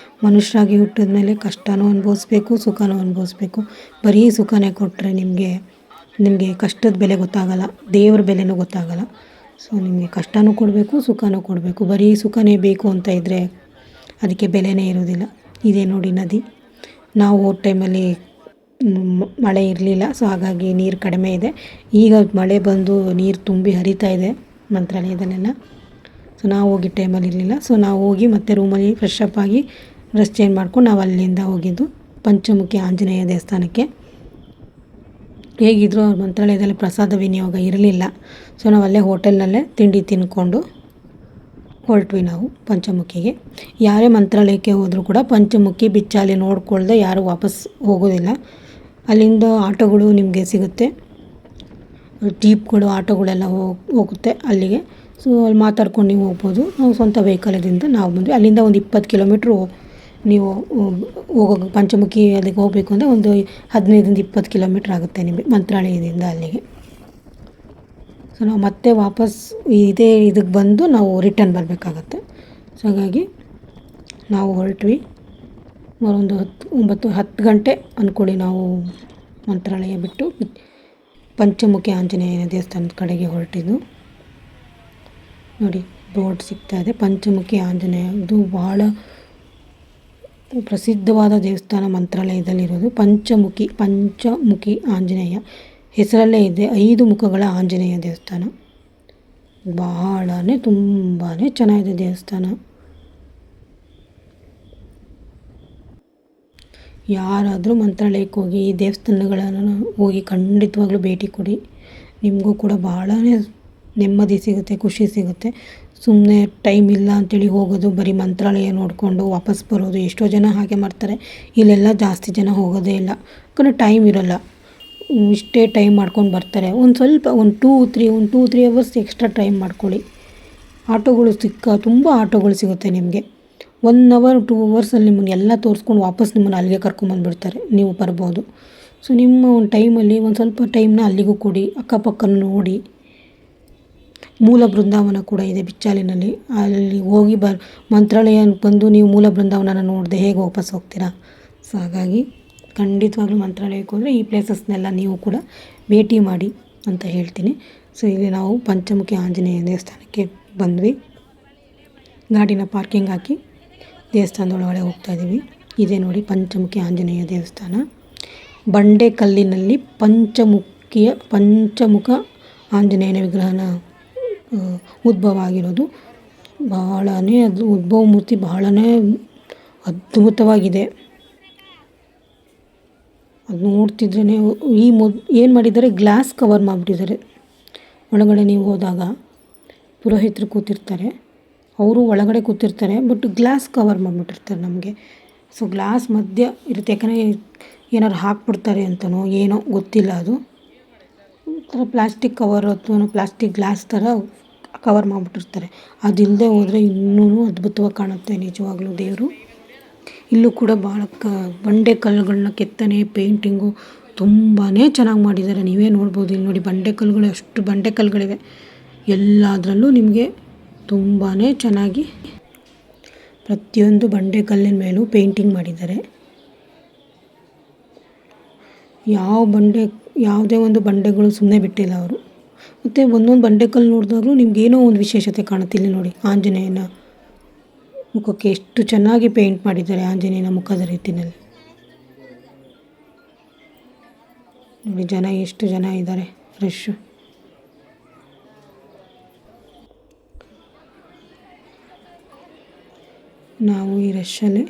ಮನುಷ್ಯರಾಗಿ ಹುಟ್ಟಿದ ಮೇಲೆ ಕಷ್ಟನೂ ಅನುಭವಿಸ್ಬೇಕು, ಸುಖನೂ ಅನುಭವಿಸ್ಬೇಕು. ಬರೀ ಸುಖನೇ ಕೊಟ್ಟರೆ ನಿಮಗೆ ಕಷ್ಟದ ಬೆಲೆ ಗೊತ್ತಾಗಲ್ಲ, ದೇವ್ರ ಬೆಲೆನೂ ಗೊತ್ತಾಗಲ್ಲ. ಸೊ ನಿಮಗೆ ಕಷ್ಟನೂ ಕೊಡಬೇಕು, ಸುಖನೂ ಕೊಡಬೇಕು. ಬರೀ ಸುಖನೇ ಬೇಕು ಅಂತ ಇದ್ದರೆ ಅದಕ್ಕೆ ಬೆಲೆನೇ ಇರೋದಿಲ್ಲ. ಇದೇ ನೋಡಿ ನದಿ. ನಾವು ಹೋದ ಟೈಮಲ್ಲಿ ಮಳೆ ಇರಲಿಲ್ಲ, ಸೊ ಹಾಗಾಗಿ ನೀರು ಕಡಿಮೆ ಇದೆ. ಈಗ ಮಳೆ ಬಂದು ನೀರು ತುಂಬಿ ಹರಿತಾ ಇದೆ ಮಂತ್ರಾಲಯದಲ್ಲೆಲ್ಲ. ಸೊ ನಾವು ಹೋಗಿದ್ದ ಟೈಮಲ್ಲಿ ಇರಲಿಲ್ಲ. ಸೊ ನಾವು ಹೋಗಿ ಮತ್ತೆ ರೂಮಲ್ಲಿ ಫ್ರೆಶ್ ಅಪ್ ಆಗಿ ಡ್ರೆಸ್ ಚೇಂಜ್ ಮಾಡ್ಕೊಂಡು ನಾವು ಅಲ್ಲಿಂದ ಹೋಗಿದ್ದು ಪಂಚಮುಖಿ ಆಂಜನೇಯ ದೇವಸ್ಥಾನಕ್ಕೆ. ಹೇಗಿದ್ದರೂ ಮಂತ್ರಾಲಯದಲ್ಲಿ ಪ್ರಸಾದ ವಿನಿಯೋಗ ಇರಲಿಲ್ಲ. ಸೊ ನಾವು ಅಲ್ಲೇ ಹೋಟೆಲ್ನಲ್ಲೇ ತಿಂಡಿ ತಿಂದ್ಕೊಂಡು ಹೊರಟ್ವಿ ನಾವು ಪಂಚಮುಖಿಗೆ. ಯಾರೇ ಮಂತ್ರಾಲಯಕ್ಕೆ ಹೋದರೂ ಕೂಡ ಪಂಚಮುಖಿ ಬಿಚ್ಚಾಲಿ ನೋಡ್ಕೊಳ್ದೆ ಯಾರೂ ವಾಪಸ್ ಹೋಗೋದಿಲ್ಲ. ಅಲ್ಲಿಂದ ಆಟೋಗಳು ನಿಮಗೆ ಸಿಗುತ್ತೆ, ಜೀಪ್ಗಳು, ಆಟೋಗಳೆಲ್ಲ ಹೋಗುತ್ತೆ ಅಲ್ಲಿಗೆ. ಸೊ ಅಲ್ಲಿ ಮಾತಾಡ್ಕೊಂಡು ನೀವು ಹೋಗ್ಬೋದು. ನಾವು ಸ್ವಂತ ವೆಹಿಕಲದಿಂದ ನಾವು ಬಂದ್ವಿ. ಅಲ್ಲಿಂದ ಒಂದು 20 ಕಿಲೋಮೀಟ್ರು ನೀವು ಪಂಚಮುಖಿ ಅಲ್ಲಿಗೆ ಹೋಗಬೇಕು ಅಂದರೆ ಒಂದು 15-20 ಕಿಲೋಮೀಟ್ರ್ ಆಗುತ್ತೆ ನಿಮಗೆ ಮಂತ್ರಾಲಯದಿಂದ ಅಲ್ಲಿಗೆ. ಸೊ ನಾವು ಮತ್ತೆ ವಾಪಸ್ ಇದಕ್ಕೆ ಬಂದು ನಾವು ರಿಟರ್ನ್ ಬರಬೇಕಾಗತ್ತೆ. ಸೊ ಹಾಗಾಗಿ ನಾವು ಹೊರಟ್ವಿ. ಒಂದು 9-10 ಗಂಟೆ ಅಂದ್ಕೊಳ್ಳಿ ನಾವು ಮಂತ್ರಾಲಯ ಬಿಟ್ಟು ಪಂಚಮುಖಿ ಆಂಜನೇಯ ದೇವಸ್ಥಾನದ ಕಡೆಗೆ ಹೊರಟಿದ್ದು. ನೋಡಿ ಬೋರ್ಡ್ ಸಿಗ್ತಾ ಇದೆ, ಪಂಚಮುಖಿ ಆಂಜನೇಯ. ಇದು ಭಾಳ ಪ್ರಸಿದ್ಧವಾದ ದೇವಸ್ಥಾನ ಮಂತ್ರಾಲಯದಲ್ಲಿರೋದು. ಪಂಚಮುಖಿ ಆಂಜನೇಯ ಹೆಸರಲ್ಲೇ ಇದೆ, 5 ಮುಖಗಳ ಆಂಜನೇಯ ದೇವಸ್ಥಾನ. ತುಂಬಾ ಚೆನ್ನಾಗಿದೆ ದೇವಸ್ಥಾನ. ಯಾರಾದರೂ ಮಂತ್ರಾಲಯಕ್ಕೆ ಹೋಗಿ ಈ ದೇವಸ್ಥಾನಗಳನ್ನು ಹೋಗಿ ಖಂಡಿತವಾಗ್ಲೂ ಭೇಟಿ ಕೊಡಿ. ನಿಮಗೂ ಕೂಡ ಭಾಳನೇ ನೆಮ್ಮದಿ ಸಿಗುತ್ತೆ, ಖುಷಿ ಸಿಗುತ್ತೆ. ಸುಮ್ಮನೆ ಟೈಮ್ ಇಲ್ಲ ಅಂಥೇಳಿ ಹೋಗೋದು, ಬರೀ ಮಂತ್ರಾಲಯ ನೋಡಿಕೊಂಡು ವಾಪಸ್ ಬರೋದು. ಎಷ್ಟೋ ಜನ ಹಾಗೆ ಮಾಡ್ತಾರೆ. ಇಲ್ಲೆಲ್ಲ ಜಾಸ್ತಿ ಜನ ಹೋಗೋದೇ ಇಲ್ಲ, ಯಾಕಂದರೆ ಟೈಮ್ ಇರೋಲ್ಲ. ಇಷ್ಟೇ ಟೈಮ್ ಮಾಡ್ಕೊಂಡು ಬರ್ತಾರೆ. ಒಂದು 2-3 ಅವರ್ಸ್ ಎಕ್ಸ್ಟ್ರಾ ಟೈಮ್ ಮಾಡ್ಕೊಳ್ಳಿ. ಆಟೋಗಳು ತುಂಬ ಆಟೋಗಳು ಸಿಗುತ್ತೆ ನಿಮಗೆ. 1 ಅವರ್ 2 ಅವರ್ಸಲ್ಲಿ ನಿಮ್ಮನ್ನು ಎಲ್ಲ ತೋರಿಸ್ಕೊಂಡು ವಾಪಸ್ ನಿಮ್ಮನ್ನು ಅಲ್ಲಿಗೆ ಕರ್ಕೊಂಬಂದುಬಿಡ್ತಾರೆ, ನೀವು ಬರ್ಬೋದು. ಸೊ ನಿಮ್ಮ ಒಂದು ಟೈಮಲ್ಲಿ ಒಂದು ಸ್ವಲ್ಪ ಟೈಮ್ನ ಅಲ್ಲಿಗೂ ಕೊಡಿ, ಅಕ್ಕಪಕ್ಕ ನೋಡಿ. ಮೂಲ ಬೃಂದಾವನ ಕೂಡ ಇದೆ ಬಿಚ್ಚಾಲಿನಲ್ಲಿ. ಅಲ್ಲಿ ಹೋಗಿ ಮಂತ್ರಾಲಯ ಬಂದು ನೀವು ಮೂಲ ಬೃಂದಾವನನ ನೋಡದೆ ಹೇಗೆ ವಾಪಸ್ ಹೋಗ್ತೀರಾ? ಸೊ ಹಾಗಾಗಿ ಖಂಡಿತವಾಗ್ಲೂ ಮಂತ್ರಾಲಯಕ್ಕೆ ಹೋದರೆ ಈ ಪ್ಲೇಸಸ್ನೆಲ್ಲ ನೀವು ಕೂಡ ಭೇಟಿ ಮಾಡಿ ಅಂತ ಹೇಳ್ತೀನಿ. ಸೊ ಇಲ್ಲಿ ನಾವು ಪಂಚಮುಖಿ ಆಂಜನೇಯ ದೇವಸ್ಥಾನಕ್ಕೆ ಬಂದ್ವಿ. ಗಾಡಿನ ಪಾರ್ಕಿಂಗ್ ಹಾಕಿ ದೇವಸ್ಥಾನದೊಳಗಡೆ ಹೋಗ್ತಾಯಿದ್ದೀವಿ. ಇದೇ ನೋಡಿ ಪಂಚಮುಖಿ ಆಂಜನೇಯ ದೇವಸ್ಥಾನ. ಬಂಡೆಕಲ್ಲಿನಲ್ಲಿ ಪಂಚಮುಖ ಆಂಜನೇಯನ ವಿಗ್ರಹನ ಉದ್ಭವ ಆಗಿರೋದು. ಅದು ಉದ್ಭವ ಮೂರ್ತಿ ಬಹಳನೇ ಅದ್ಭುತವಾಗಿದೆ. ಅದು ನೋಡ್ತಿದ್ರೇ ಏನು ಮಾಡಿದ್ದಾರೆ, ಗ್ಲಾಸ್ ಕವರ್ ಮಾಡಿಬಿಟ್ಟಿದ್ದಾರೆ. ಒಳಗಡೆ ನೀವು ಹೋದಾಗ ಪುರೋಹಿತರು ಕೂತಿರ್ತಾರೆ, ಅವರು ಒಳಗಡೆ ಕೂತಿರ್ತಾರೆ, ಬಟ್ ಗ್ಲಾಸ್ ಕವರ್ ಮಾಡಿಬಿಟ್ಟಿರ್ತಾರೆ ನಮಗೆ. ಸೊ ಗ್ಲಾಸ್ ಮಧ್ಯ ಇರುತ್ತೆ, ಯಾಕಂದರೆ ಏನಾದ್ರು ಹಾಕ್ಬಿಡ್ತಾರೆ ಅಂತನೋ ಏನೋ ಗೊತ್ತಿಲ್ಲ. ಅದು ಥರ ಪ್ಲಾಸ್ಟಿಕ್ ಕವರ್ ಅಥವಾ ಪ್ಲಾಸ್ಟಿಕ್ ಗ್ಲಾಸ್ ಥರ ಕವರ್ ಮಾಡಿಬಿಟ್ಟಿರ್ತಾರೆ. ಅದಿಲ್ಲದೆ ಹೋದರೆ ಇನ್ನೂ ಅದ್ಭುತವಾಗಿ ಕಾಣುತ್ತೆ ನಿಜವಾಗ್ಲೂ ದೇವರು. ಇಲ್ಲೂ ಕೂಡ ಭಾಳ ಬಂಡೆ ಕಲ್ಲುಗಳನ್ನ ಕೆತ್ತನೆ, ಪೇಂಟಿಂಗು ತುಂಬಾ ಚೆನ್ನಾಗಿ ಮಾಡಿದ್ದಾರೆ. ನೀವೇ ನೋಡ್ಬೋದು. ಇಲ್ಲಿ ನೋಡಿ ಬಂಡೆಕಲ್ಲುಗಳು, ಅಷ್ಟು ಬಂಡೆಕಲ್ಲುಗಳಿವೆ. ಎಲ್ಲದರಲ್ಲೂ ನಿಮಗೆ ತುಂಬಾ ಚೆನ್ನಾಗಿ ಪ್ರತಿಯೊಂದು ಬಂಡೆಕಲ್ಲಿನ ಮೇಲೂ ಪೇಂಟಿಂಗ್ ಮಾಡಿದ್ದಾರೆ. ಯಾವುದೇ ಒಂದು ಬಂಡೆಗಳು ಸುಮ್ಮನೆ ಬಿಟ್ಟಿಲ್ಲ ಅವರು. ಮತ್ತು ಒಂದೊಂದು ಬಂಡೆಕಲ್ಲು ನೋಡಿದಾಗಲೂ ನಿಮಗೇನೋ ಒಂದು ವಿಶೇಷತೆ ಕಾಣುತ್ತೆ. ಇಲ್ಲಿ ನೋಡಿ ಆಂಜನೇಯನ ಮುಖಕ್ಕೆ ಎಷ್ಟು ಚೆನ್ನಾಗಿ ಪೇಂಟ್ ಮಾಡಿದ್ದಾರೆ, ಆಂಜನೇಯನ ಮುಖದ ರೀತಿಯಲ್ಲಿ. ನೋಡಿ ಎಷ್ಟು ಜನ ಇದ್ದಾರೆ ಫ್ರೆಶ್ಶು. ನಾವು ಈ ರಶಲ್ಲಿ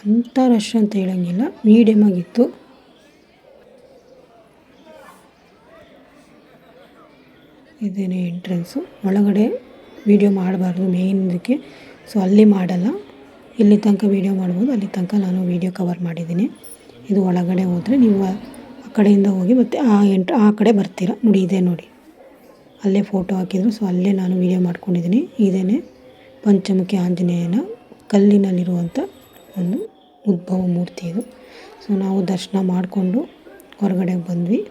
ಅಂಥ ರಶ್ ಅಂತ ಹೇಳೋಂಗಿಲ್ಲ, ಮೀಡಿಯಮ್ ಆಗಿತ್ತು. ಇದೇನೇ ಎಂಟ್ರೆನ್ಸು. ಒಳಗಡೆ ವೀಡಿಯೋ ಮಾಡಬಾರ್ದು ಮೇಯ್ನ್ ಇದಕ್ಕೆ, ಸೊ ಅಲ್ಲಿ ಮಾಡಲ್ಲ. ಇಲ್ಲಿ ತನಕ ವೀಡಿಯೋ ಮಾಡ್ಬೋದು, ಅಲ್ಲಿ ತನಕ ನಾನು ವೀಡಿಯೋ ಕವರ್ ಮಾಡಿದ್ದೀನಿ. ಇದು ಒಳಗಡೆ ಹೋದರೆ ನೀವು ಆ ಕಡೆಯಿಂದ ಹೋಗಿ ಮತ್ತು ಆ ಕಡೆ ಬರ್ತೀರ ನೋಡಿ. ಇದೆ ನೋಡಿ, ಅಲ್ಲೇ ಫೋಟೋ ಹಾಕಿದ್ರು, ಸೊ ಅಲ್ಲೇ ನಾನು ವೀಡಿಯೋ ಮಾಡ್ಕೊಂಡಿದ್ದೀನಿ. ಇದೇನೇ ಪಂಚಮುಖಿ ಆಂಜನೇಯನ ಕಲ್ಲಿನಲ್ಲಿರುವಂಥ ಒಂದು ಉದ್ಭವ ಮೂರ್ತಿ ಇದು. ಸೊ ನಾವು ದರ್ಶನ ಮಾಡಿಕೊಂಡು ಹೊರಗಡೆ ಬಂದ್ವಿ.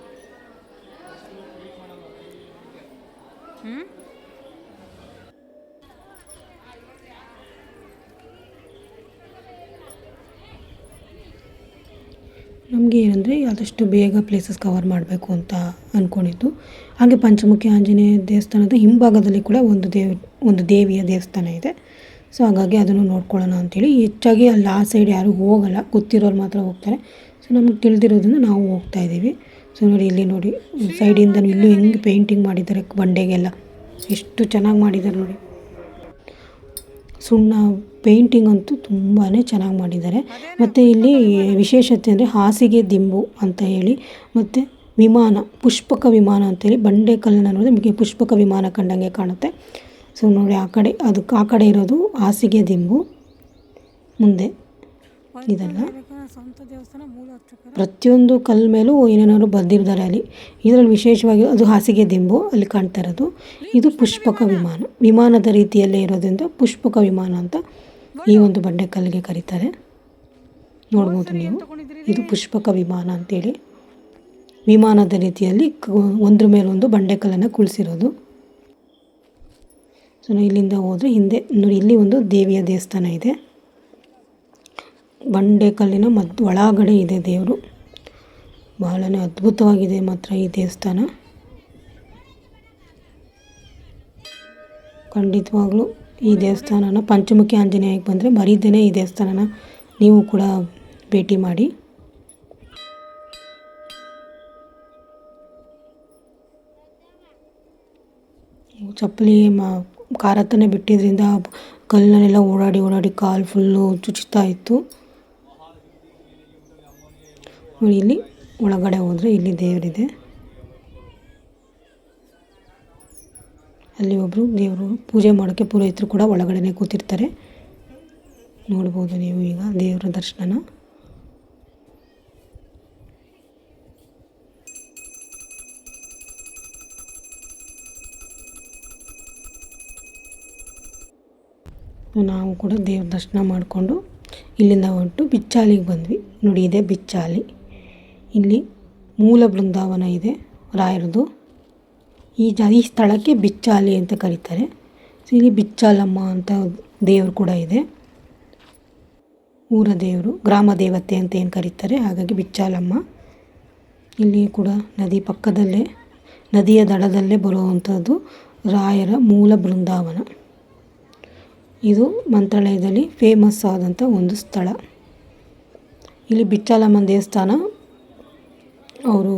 ನಮಗೆ ಏನಂದರೆ ಆದಷ್ಟು ಬೇಗ ಪ್ಲೇಸಸ್ ಕವರ್ ಮಾಡಬೇಕು ಅಂತ ಅಂದ್ಕೊಂಡಿದ್ದು. ಹಾಗೆ ಪಂಚಮುಖಿ ಆಂಜನೇಯ ದೇವಸ್ಥಾನದ ಹಿಂಭಾಗದಲ್ಲಿ ಕೂಡ ಒಂದು ದೇವಿಯ ದೇವಸ್ಥಾನ ಇದೆ. ಸೊ ಹಾಗಾಗಿ ಅದನ್ನು ನೋಡ್ಕೊಳ್ಳೋಣ ಅಂಥೇಳಿ. ಹೆಚ್ಚಾಗಿ ಅಲ್ಲಿ ಆ ಸೈಡ್ ಯಾರೂ ಹೋಗಲ್ಲ, ಗೊತ್ತಿರೋರು ಮಾತ್ರ ಹೋಗ್ತಾರೆ. ಸೊ ನಮಗೆ ತಿಳಿದಿರೋದ್ರಿಂದ ನಾವು ಹೋಗ್ತಾಯಿದ್ದೀವಿ. ಸೊ ನೋಡಿ, ಇಲ್ಲಿ ನೋಡಿ ಸೈಡಿಂದ ಇಲ್ಲೂ ಹೆಂಗೆ ಪೇಂಟಿಂಗ್ ಮಾಡಿದ್ದಾರೆ ಬಂಡೆಗೆಲ್ಲ, ಎಷ್ಟು ಚೆನ್ನಾಗಿ ಮಾಡಿದ್ದಾರೆ ನೋಡಿ. ಸುಣ್ಣ ಪೇಂಟಿಂಗ್ ಅಂತೂ ತುಂಬಾ ಚೆನ್ನಾಗಿ ಮಾಡಿದ್ದಾರೆ. ಮತ್ತು ಇಲ್ಲಿ ವಿಶೇಷತೆ ಅಂದರೆ ಹಾಸಿಗೆ ದಿಂಬು ಅಂತ ಹೇಳಿ, ಮತ್ತು ವಿಮಾನ, ಪುಷ್ಪಕ ವಿಮಾನ ಅಂತೇಳಿ, ಬಂಡೆ ಕಲ್ಲನ್ನು ನೋಡಿದ್ರೆ ನಿಮಗೆ ಪುಷ್ಪಕ ವಿಮಾನ ಕಂಡಂಗೆ ಕಾಣುತ್ತೆ. ಸೊ ನೋಡಿ, ಆ ಕಡೆ ಇರೋದು ಹಾಸಿಗೆ ದಿಂಬು. ಮುಂದೆ ಇದೆಲ್ಲ ಪ್ರತಿಯೊಂದು ಕಲ್ಲು ಮೇಲೂ ಏನೇನಾದ್ರು ಬರೆದಿದ್ದಾರೆ ಅಲ್ಲಿ. ಇದರಲ್ಲಿ ವಿಶೇಷವಾಗಿ ಅದು ಹಾಸಿಗೆ ದಿಂಬು ಅಲ್ಲಿ ಕಾಣ್ತಾ ಇರೋದು. ಇದು ಪುಷ್ಪಕ ವಿಮಾನ, ವಿಮಾನದ ರೀತಿಯಲ್ಲೇ ಇರೋದ್ರಿಂದ ಪುಷ್ಪಕ ವಿಮಾನ ಅಂತ ಈ ಒಂದು ಬಂಡೆ ಕಲ್ಲಿಗೆ ಕರೀತಾರೆ. ನೋಡ್ಬೋದು ನೀವು, ಇದು ಪುಷ್ಪಕ ವಿಮಾನ ಅಂತೇಳಿ. ವಿಮಾನದ ರೀತಿಯಲ್ಲಿ ಒಂದ್ರ ಮೇಲೊಂದು ಬಂಡೆ ಕಲ್ಲನ್ನು ಕುಳಿಸಿರೋದು. ಸೊ ಇಲ್ಲಿಂದ ಹೋದರೆ ಹಿಂದೆ ನೋಡಿ, ಇಲ್ಲಿ ಒಂದು ದೇವಿಯ ದೇವಸ್ಥಾನ ಇದೆ. ಬಂಡೆ ಕಲ್ಲಿನ ಒಳಗಡೆ ಇದೆ ದೇವರು. ಬಹಳನೇ ಅದ್ಭುತವಾಗಿದೆ ಮಾತ್ರ ಈ ದೇವಸ್ಥಾನ. ಖಂಡಿತವಾಗ್ಲೂ ಈ ದೇವಸ್ಥಾನನ ಪಂಚಮುಖಿ ಆಂಜನೇಯಕ್ಕೆ ಬಂದರೆ ಮರೀದೇನೆ ಈ ದೇವಸ್ಥಾನನ ನೀವು ಕೂಡ ಭೇಟಿ ಮಾಡಿ. ಚಪ್ಪಲಿ ಕಾರ್ ಹತ್ರನೇ ಬಿಟ್ಟಿದ್ರಿಂದ ಕಲ್ಲನ್ನೆಲ್ಲ ಓಡಾಡಿ ಕಾಲು ಫುಲ್ಲು ಚುಚ್ಚುತ್ತಾ ಇತ್ತು. ನೋಡಿ, ಇಲ್ಲಿ ಒಳಗಡೆ ಹೋದರೆ ಇಲ್ಲಿ ದೇವರಿದೆ. ಅಲ್ಲಿ ಒಬ್ಬರು ದೇವರು ಪೂಜೆ ಮಾಡೋಕ್ಕೆ ಪುರೋಹಿತರು ಕೂಡ ಒಳಗಡೆ ಕೂತಿರ್ತಾರೆ. ನೋಡ್ಬೋದು ನೀವು ಈಗ ದೇವರ ದರ್ಶನ. ನಾವು ಕೂಡ ದೇವ್ರ ದರ್ಶನ ಮಾಡಿಕೊಂಡು ಇಲ್ಲಿಂದ ಹೊರಟು ಬಿಚ್ಚಾಲಿಗೆ ಬಂದ್ವಿ. ನೋಡಿ, ಇದೆ ಬಿಚ್ಚಾಲಿ. ಇಲ್ಲಿ ಮೂಲ ಬೃಂದಾವನ ಇದೆ ರಾಯರದು. ಈ ಸ್ಥಳಕ್ಕೆ ಬಿಚ್ಚಾಲಿ ಅಂತ ಕರೀತಾರೆ. ಸೊ ಇಲ್ಲಿ ಬಿಚ್ಚಾಲಮ್ಮ ಅಂತ ದೇವರು ಕೂಡ ಇದೆ. ಊರ ದೇವರು, ಗ್ರಾಮ ದೇವತೆ ಅಂತ ಏನು ಕರೀತಾರೆ, ಹಾಗಾಗಿ ಬಿಚ್ಚಾಲಮ್ಮ. ಇಲ್ಲಿ ಕೂಡ ನದಿ ಪಕ್ಕದಲ್ಲೇ, ನದಿಯ ದಡದಲ್ಲೇ ಬರುವಂಥದ್ದು ರಾಯರ ಮೂಲ ಬೃಂದಾವನ. ಇದು ಮಂತ್ರಾಲಯದಲ್ಲಿ ಫೇಮಸ್ ಆದಂಥ ಒಂದು ಸ್ಥಳ. ಇಲ್ಲಿ ಬಿಚ್ಚಾಲಮ್ಮನ ದೇವಸ್ಥಾನ ಅವರು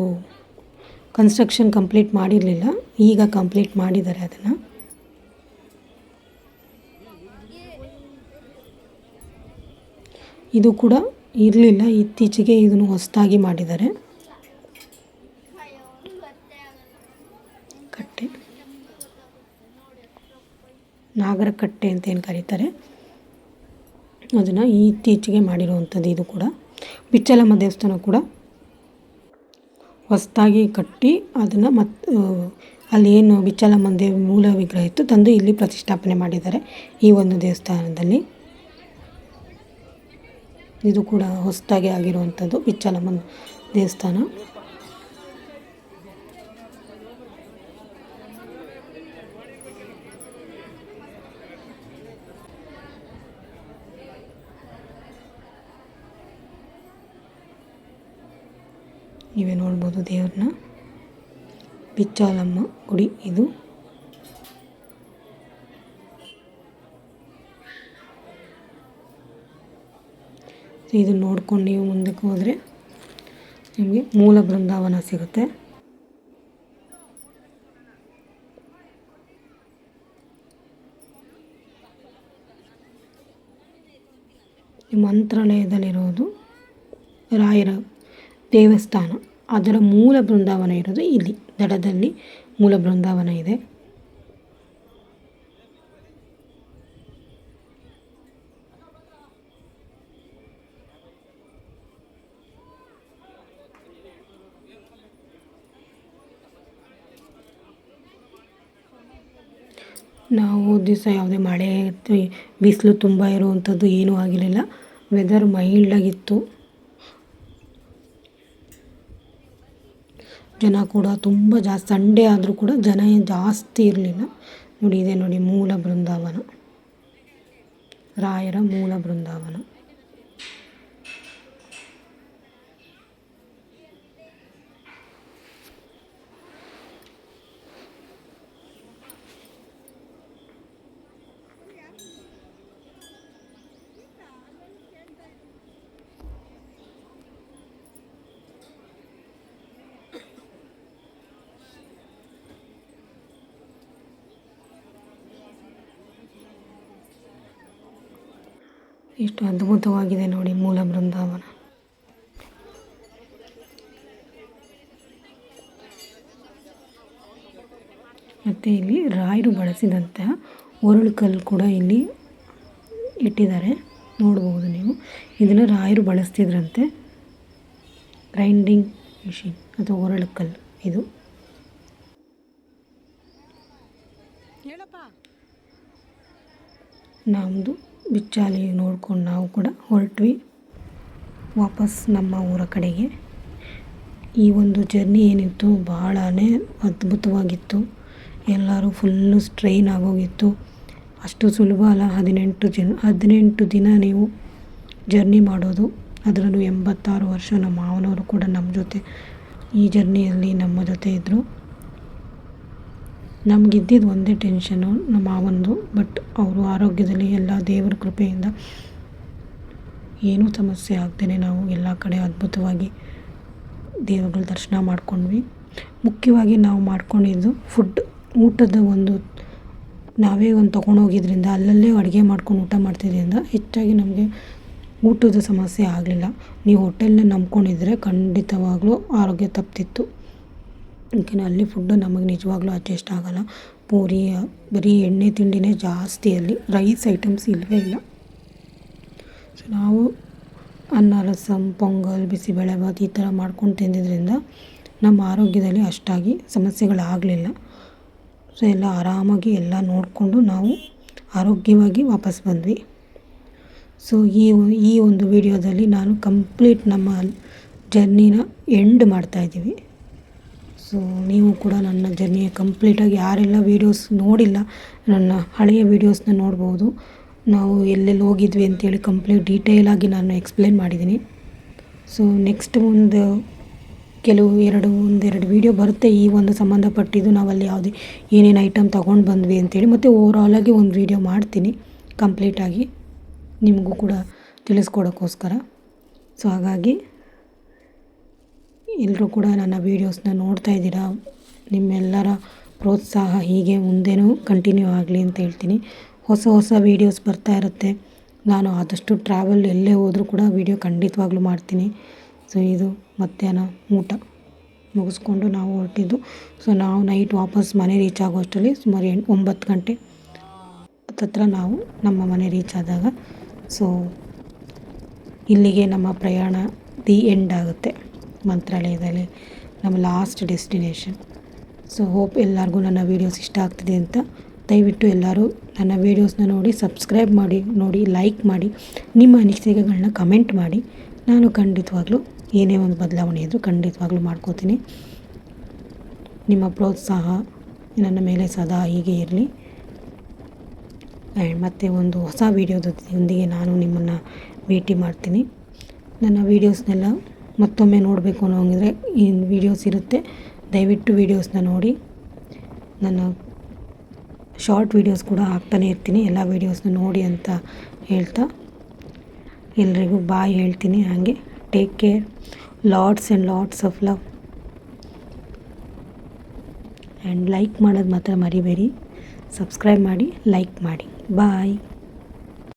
ಕನ್ಸ್ಟ್ರಕ್ಷನ್ ಕಂಪ್ಲೀಟ್ ಮಾಡಿರಲಿಲ್ಲ, ಈಗ ಕಂಪ್ಲೀಟ್ ಮಾಡಿದ್ದಾರೆ ಅದನ್ನು. ಇದು ಕೂಡ ಇರಲಿಲ್ಲ, ಇತ್ತೀಚೆಗೆ ಇದನ್ನು ಹೊಸದಾಗಿ ಮಾಡಿದ್ದಾರೆ. ಕಟ್ಟೆ, ನಾಗರ ಕಟ್ಟೆ ಅಂತ ಏನು ಕರೀತಾರೆ, ಅದನ್ನು ಇತ್ತೀಚೆಗೆ ಮಾಡಿರುವಂಥದ್ದು. ಇದು ಕೂಡ ಬಿಚ್ಚಲಮ್ಮ ದೇವಸ್ಥಾನ ಕೂಡ ಹೊಸದಾಗಿ ಕಟ್ಟಿ ಅದನ್ನು ಅಲ್ಲಿ ಏನು ಬಿಚ್ಚಲಮ್ಮನ ಮೂಲ ವಿಗ್ರಹ ಇತ್ತು ತಂದು ಇಲ್ಲಿ ಪ್ರತಿಷ್ಠಾಪನೆ ಮಾಡಿದ್ದಾರೆ ಈ ಒಂದು ದೇವಸ್ಥಾನದಲ್ಲಿ. ಇದು ಕೂಡ ಹೊಸದಾಗಿ ಆಗಿರುವಂಥದ್ದು ಬಿಚ್ಚಲಮ್ಮನ ದೇವಸ್ಥಾನ. ನೀವೇ ನೋಡ್ಬೋದು ದೇವ್ರನ್ನ. ಬಿಚ್ಚಾಲಮ್ಮ ಗುಡಿ ಇದು. ಇದನ್ನು ನೋಡ್ಕೊಂಡು ನೀವು ಮುಂದಕ್ಕೆ ಹೋದರೆ ನಿಮಗೆ ಮೂಲ ಬೃಂದಾವನ ಸಿಗುತ್ತೆ. ಮಂತ್ರಾಲಯದಲ್ಲಿರೋದು ರಾಯರ ದೇವಸ್ಥಾನ, ಅದರ ಮೂಲ ಬೃಂದಾವನ ಇರೋದು ಇಲ್ಲಿ ದಡದಲ್ಲಿ ಮೂಲ ಬೃಂದಾವನ ಇದೆ. ನಾವು ದಿವಸ ಯಾವುದೇ ಮಳೆ ಬಿಸಿಲು ತುಂಬ ಇರುವಂಥದ್ದು ಏನೂ ಆಗಿರಲಿಲ್ಲ. ವೆದರ್ ಮೈಲ್ಡಾಗಿತ್ತು. ಜನ ಕೂಡ ತುಂಬ ಜಾಸ್ತಿ, ಸಂಡೇ ಆದರೂ ಕೂಡ ಜನ ಜಾಸ್ತಿ ಇರಲಿಲ್ಲ. ನೋಡಿ, ಇದೆ ನೋಡಿ ಮೂಲ ಬೃಂದಾವನ, ರಾಯರ ಮೂಲ ಬೃಂದಾವನ. ಎಷ್ಟು ಅದ್ಭುತವಾಗಿದೆ ನೋಡಿ ಮೂಲ ಬೃಂದಾವನ. ಮತ್ತು ಇಲ್ಲಿ ರಾಯರು ಬಳಸಿದಂತಹ ಒರಳು ಕಲ್ಲು ಕೂಡ ಇಲ್ಲಿ ಇಟ್ಟಿದ್ದಾರೆ, ನೋಡ್ಬೋದು ನೀವು. ಇದನ್ನು ರಾಯರು ಬಳಸ್ತಿದ್ರಂತೆ, ಗ್ರೈಂಡಿಂಗ್ ಮಿಷಿನ್ ಅಥವಾ ಒರಳು ಕಲ್ಲು ಇದು. ನಮ್ಮದು ಬಿಚ್ಚಾಲಿ ನೋಡ್ಕೊಂಡು ನಾವು ಕೂಡ ಹೊರಟ್ವಿ ವಾಪಸ್ ನಮ್ಮ ಊರ ಕಡೆಗೆ. ಈ ಒಂದು ಜರ್ನಿ ಏನಿತ್ತು ಭಾಳನೇ ಅದ್ಭುತವಾಗಿತ್ತು. ಎಲ್ಲರೂ ಫುಲ್ಲು ಸ್ಟ್ರೈನ್ ಆಗೋಗಿತ್ತು. ಅಷ್ಟು ಸುಲಭ ಅಲ್ಲ, 18 ದಿನ ನೀವು ಜರ್ನಿ ಮಾಡೋದು. ಅದರಲ್ಲೂ 86 ವರ್ಷ ನಮ್ಮ ಮಾವನವರು ಕೂಡ ನಮ್ಮ ಜೊತೆ ಈ ಜರ್ನಿಯಲ್ಲಿ ನಮ್ಮ ಜೊತೆ ಇದ್ದರು. ನಮಗಿದ್ದಿದ್ದು ಒಂದೇ ಟೆನ್ಷನು ನಮ್ಮ ಮಾವಂದು, ಬಟ್ ಅವರು ಆರೋಗ್ಯದಲ್ಲಿ ಎಲ್ಲ ದೇವರ ಕೃಪೆಯಿಂದ ಏನೂ ಸಮಸ್ಯೆ ಆಗ್ದೇ ನಾವು ಎಲ್ಲ ಕಡೆ ಅದ್ಭುತವಾಗಿ ದೇವರುಗಳ ದರ್ಶನ ಮಾಡ್ಕೊಂಡ್ವಿ. ಮುಖ್ಯವಾಗಿ ನಾವು ಮಾಡ್ಕೊಂಡಿದ್ದು ಊಟದ ಒಂದು ನಾವೇ ಒಂದು ತೊಗೊಂಡೋಗಿದ್ರಿಂದ ಅಲ್ಲಲ್ಲೇ ಅಡುಗೆ ಮಾಡ್ಕೊಂಡು ಊಟ ಮಾಡ್ತಿದ್ದರಿಂದ ಹೆಚ್ಚಾಗಿ ನಮಗೆ ಊಟದ ಸಮಸ್ಯೆ ಆಗಲಿಲ್ಲ. ನೀವು ಹೋಟೆಲ್ನ ನಂಬ್ಕೊಂಡಿದ್ರೆ ಖಂಡಿತವಾಗ್ಲೂ ಆರೋಗ್ಯ ತಪ್ತಿತ್ತು. ಯಾಕೆಂದರೆ ಅಲ್ಲಿ ಫುಡ್ಡು ನಮಗೆ ನಿಜವಾಗ್ಲೂ ಅಡ್ಜಸ್ಟ್ ಆಗೋಲ್ಲ. ಪೂರಿ ಬರೀ ಎಣ್ಣೆ ತಿಂಡಿನೇ ಜಾಸ್ತಿ, ಅಲ್ಲಿ ರೈಸ್ ಐಟಮ್ಸ್ ಇಲ್ಲವೇ ಇಲ್ಲ. ಸೊ ನಾವು ಅನ್ನ, ರಸಮ್, ಪೊಂಗಲ್, ಬಿಸಿಬೇಳೆಭಾತ್ ಈ ಥರ ಮಾಡ್ಕೊಂಡು ತಿಂದಿದ್ದರಿಂದ ನಮ್ಮ ಆರೋಗ್ಯದಲ್ಲಿ ಅಷ್ಟಾಗಿ ಸಮಸ್ಯೆಗಳಾಗಲಿಲ್ಲ. ಸೊ ಎಲ್ಲ ಆರಾಮಾಗಿ ಎಲ್ಲ ನೋಡಿಕೊಂಡು ನಾವು ಆರೋಗ್ಯವಾಗಿ ವಾಪಸ್ ಬಂದ್ವಿ. ಸೊ ಈ ಒಂದು ವಿಡಿಯೋದಲ್ಲಿ ನಾನು ಕಂಪ್ಲೀಟ್ ನಮ್ಮ ಜರ್ನಿನ ಎಂಡ್ ಮಾಡ್ತಾಯಿದ್ದೀವಿ. ಸೊ ನೀವು ಕೂಡ ನನ್ನ ಜರ್ನಿಯ ಕಂಪ್ಲೀಟಾಗಿ ಯಾರೆಲ್ಲ ವೀಡಿಯೋಸ್ ನೋಡಿಲ್ಲ, ನನ್ನ ಹಳೆಯ ವೀಡಿಯೋಸ್ನ ನೋಡ್ಬೋದು. ನಾವು ಎಲ್ಲೆಲ್ಲಿ ಹೋಗಿದ್ವಿ ಅಂತೇಳಿ ಕಂಪ್ಲೀಟ್ ಡೀಟೇಲಾಗಿ ನಾನು ಎಕ್ಸ್ಪ್ಲೇನ್ ಮಾಡಿದ್ದೀನಿ. ಸೊ ನೆಕ್ಸ್ಟ್ ಒಂದೆರಡು ವೀಡಿಯೋ ಬರುತ್ತೆ ಈ ಒಂದು ಸಂಬಂಧಪಟ್ಟಿದ್ದು, ನಾವಲ್ಲಿ ಯಾವುದೇ ಏನೇನು ಐಟಮ್ ತೊಗೊಂಡು ಬಂದ್ವಿ ಅಂತೇಳಿ. ಮತ್ತು ಓವರಾಲಾಗಿ ಒಂದು ವೀಡಿಯೋ ಮಾಡ್ತೀನಿ ಕಂಪ್ಲೀಟಾಗಿ ನಿಮಗೂ ಕೂಡ ತಿಳಿಸ್ಕೊಡೋಕ್ಕೋಸ್ಕರ. ಸೊ ಹಾಗಾಗಿ ಎಲ್ಲರೂ ಕೂಡ ನನ್ನ ವೀಡಿಯೋಸ್ನ ನೋಡ್ತಾ ಇದ್ದೀರಾ. ನಿಮ್ಮೆಲ್ಲರ ಪ್ರೋತ್ಸಾಹ ಹೀಗೆ ಮುಂದೆನೂ ಕಂಟಿನ್ಯೂ ಆಗಲಿ ಅಂತ ಹೇಳ್ತೀನಿ. ಹೊಸ ವೀಡಿಯೋಸ್ ಬರ್ತಾ ಇರುತ್ತೆ. ನಾನು ಆದಷ್ಟು ಟ್ರಾವೆಲ್ ಎಲ್ಲೇ ಹೋದರೂ ಕೂಡ ವೀಡಿಯೋ ಖಂಡಿತವಾಗ್ಲೂ ಮಾಡ್ತೀನಿ. ಸೊ ಇದು ಮಧ್ಯಾಹ್ನ ಊಟ ಮುಗಿಸ್ಕೊಂಡು ನಾವು ಹೊರಟಿದ್ದು. ಸೊ ನಾವು ನೈಟ್ ವಾಪಸ್ ಮನೆ ರೀಚ್ ಆಗೋ ಅಷ್ಟರಲ್ಲಿ ಸುಮಾರು 9 ಗಂಟೆ ಹತ್ತತ್ರ ನಾವು ನಮ್ಮ ಮನೆ ರೀಚ್ ಆದಾಗ. ಸೊ ಇಲ್ಲಿಗೆ ನಮ್ಮ ಪ್ರಯಾಣ ಎಂಡ್ ಆಗುತ್ತೆ. ಮಂತ್ರಾಲಯದಲ್ಲಿ ನಮ್ಮ ಲಾಸ್ಟ್ ಡೆಸ್ಟಿನೇಷನ್. ಸೊ ಹೋಪ್ ಎಲ್ಲರಿಗೂ ನನ್ನ ವೀಡಿಯೋಸ್ ಇಷ್ಟ ಆಗ್ತಿದೆ ಅಂತ. ದಯವಿಟ್ಟು ಎಲ್ಲರೂ ನನ್ನ ವೀಡಿಯೋಸ್ನ ನೋಡಿ ಸಬ್ಸ್ಕ್ರೈಬ್ ಮಾಡಿ, ನೋಡಿ ಲೈಕ್ ಮಾಡಿ, ನಿಮ್ಮ ಅನಿಸಿಕೆಗಳನ್ನ ಕಮೆಂಟ್ ಮಾಡಿ. ನಾನು ಖಂಡಿತವಾಗ್ಲೂ ಏನೇ ಒಂದು ಬದಲಾವಣೆ ಇದ್ದರೂ ಖಂಡಿತವಾಗ್ಲೂ ಮಾಡ್ಕೋತೀನಿ. ನಿಮ್ಮ ಪ್ರೋತ್ಸಾಹ ನನ್ನ ಮೇಲೆ ಸದಾ ಹೀಗೆ ಇರಲಿ. ಮತ್ತು ಒಂದು ಹೊಸ ವೀಡಿಯೋದೊಂದಿಗೆ ನಾನು ನಿಮ್ಮನ್ನು ಭೇಟಿ ಮಾಡ್ತೀನಿ. ನನ್ನ ವೀಡಿಯೋಸ್ನೆಲ್ಲ ಮತ್ತೊಮ್ಮೆ ನೋಡಬೇಕು ಅನ್ನೋಂಗಿದ್ರೆ ಈ ವೀಡಿಯೋಸ್ ಇರುತ್ತೆ, ದಯವಿಟ್ಟು ವೀಡಿಯೋಸ್ನ ನೋಡಿ. ನನ್ನ ಶಾರ್ಟ್ ವೀಡಿಯೋಸ್ ಕೂಡ ಹಾಕ್ತಾನೆ ಇರ್ತೀನಿ, ಎಲ್ಲ ವೀಡಿಯೋಸ್ನ ನೋಡಿ ಅಂತ ಹೇಳ್ತಾ ಎಲ್ರಿಗೂ ಬಾಯ್ ಹೇಳ್ತೀನಿ. ಹಾಗೆ take care, lots and lots of love. And like ಮಾಡೋದು ಮಾತ್ರ ಮರಿಬೇಡಿ. ಸಬ್ಸ್ಕ್ರೈಬ್ ಮಾಡಿ, ಲೈಕ್ ಮಾಡಿ. ಬಾಯ್.